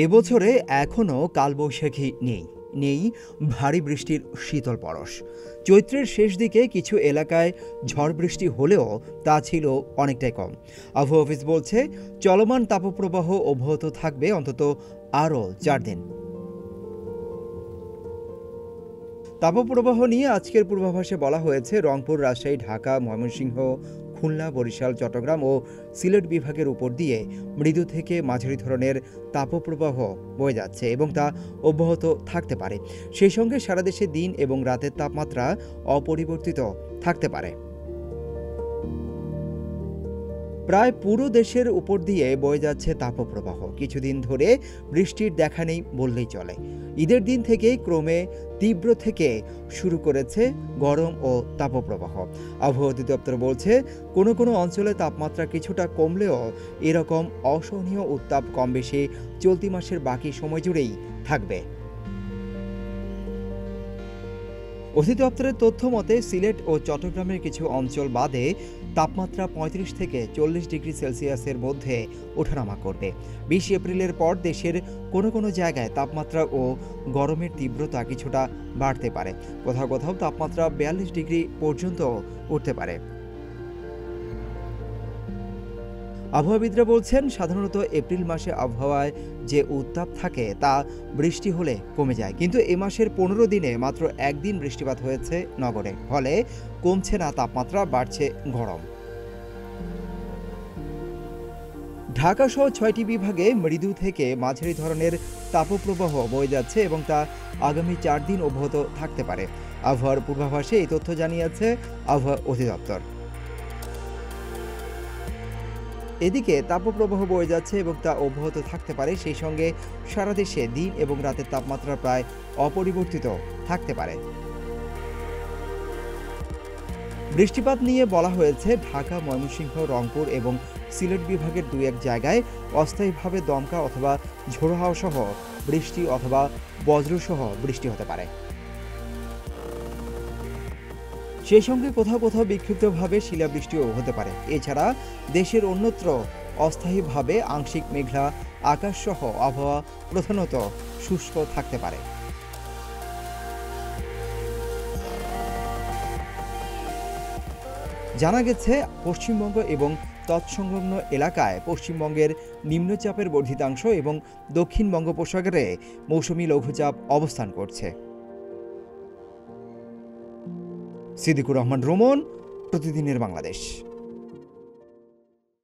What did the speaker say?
এবছরে এখনও কালবৈশাখী নেই ভারী বৃষ্টির শীতল পরশ। চৈত্রের শেষ দিকে কিছু এলাকায় ঝড় বৃষ্টি হলেও তা ছিল অনেকটাই কম। আবহাওয়া অফিস বলছে, চলমান তাপপ্রবাহ অব্যাহত থাকবে অন্তত আরও 4 দিন। তাপপ্রবাহ নিয়ে আজকের পূর্বাভাসে বলা হয়েছে, রংপুর, রাজশাহী, ঢাকা, ময়মনসিংহ, খুলনা, বরিশাল, চট্টগ্রাম ও সিলেট বিভাগের উপর দিয়ে মৃদু থেকে মাঝারি ধরনের তাপপ্রবাহ বয়ে যাচ্ছে এবং তা অব্যাহত থাকতে পারে। সেই সঙ্গে সারা দেশে দিন এবং রাতের তাপমাত্রা অপরিবর্তিত থাকতে পারে। প্রায় পুরো দেশের উপর দিয়ে বয়ে যাচ্ছে তাপপ্রবাহ। কিছুদিন ধরে বৃষ্টির দেখা নেই বললেই চলে। ঈদের দিন থেকেই ক্রমে তীব্র থেকে শুরু করেছে গরম ও তাপপ্রবাহ। আবহাওয়া অধিদপ্তর বলছে, কোনো কোনো অঞ্চলে তাপমাত্রা কিছুটা কমলেও এরকম অসহনীয় উত্তাপ কম বেশি চলতি মাসের বাকি সময় জুড়েই থাকবে। অধিদপ্তরের তথ্য মতে, সিলেট ও চট্টগ্রামের কিছু অঞ্চল বাদে তাপমাত্রা 35 থেকে 40 ডিগ্রি সেলসিয়াসের মধ্যে ওঠানামা করবে। 20 এপ্রিলের পর দেশের কোনো কোনো জায়গায় তাপমাত্রা ও গরমের তীব্রতা কিছুটা বাড়তে পারে। কোথাও কোথাও তাপমাত্রা 42 ডিগ্রি পর্যন্ত উঠতে পারে। আবহাওয়াবিদরা বলছেন, সাধারণত এপ্রিল মাসে আবহাওয়ায় যে উত্তাপ থাকে তা বৃষ্টি হলে কমে যায়, কিন্তু এ মাসের 15 দিনে মাত্র একদিন বৃষ্টিপাত হয়েছে নগরে। ফলে কমছে না তাপমাত্রা, বাড়ছে গরম। ঢাকা সহ 6টি বিভাগে মৃদু থেকে মাঝারি ধরনের তাপপ্রবাহ বয়ে যাচ্ছে এবং তা আগামী 4 দিন অব্যাহত থাকতে পারে। আবহাওয়ার পূর্বাভাসে এই তথ্য জানিয়েছে আবহাওয়া অধিদপ্তর। এদিকে তাপপ্রবাহ বয়ে যাচ্ছে এবং তা অব্যাহত থাকতে পারে। সেই সঙ্গে সারা দেশে দিন এবং রাতের তাপমাত্রা প্রায় অপরিবর্তিত থাকতে পারে। বৃষ্টিপাত নিয়ে বলা হয়েছে, ঢাকা, ময়মনসিংহ, রংপুর এবং সিলেট বিভাগের 2-1 জায়গায় অস্থায়ীভাবে দমকা অথবা ঝোড়ো হাওয়া সহ বৃষ্টি অথবা বজ্রসহ বৃষ্টি হতে পারে। সেই সঙ্গে কোথাও কোথাও বিক্ষিপ্তভাবে শিলাবৃষ্টিও হতে পারে। এছাড়া দেশের অন্যত্র অস্থায়ীভাবে আংশিক মেঘলা আকাশ সহ আবহাওয়া প্রধানত শুষ্ক থাকতে পারে। জানা গেছে, পশ্চিমবঙ্গ এবং তৎসংলগ্ন এলাকায় পশ্চিমবঙ্গের নিম্নচাপের বর্ধিতাংশ এবং দক্ষিণ বঙ্গোপসাগরে মৌসুমী লঘুচাপ অবস্থান করছে। সিদ্দিকুর রহমান রোমন, প্রতিদিনের বাংলাদেশ।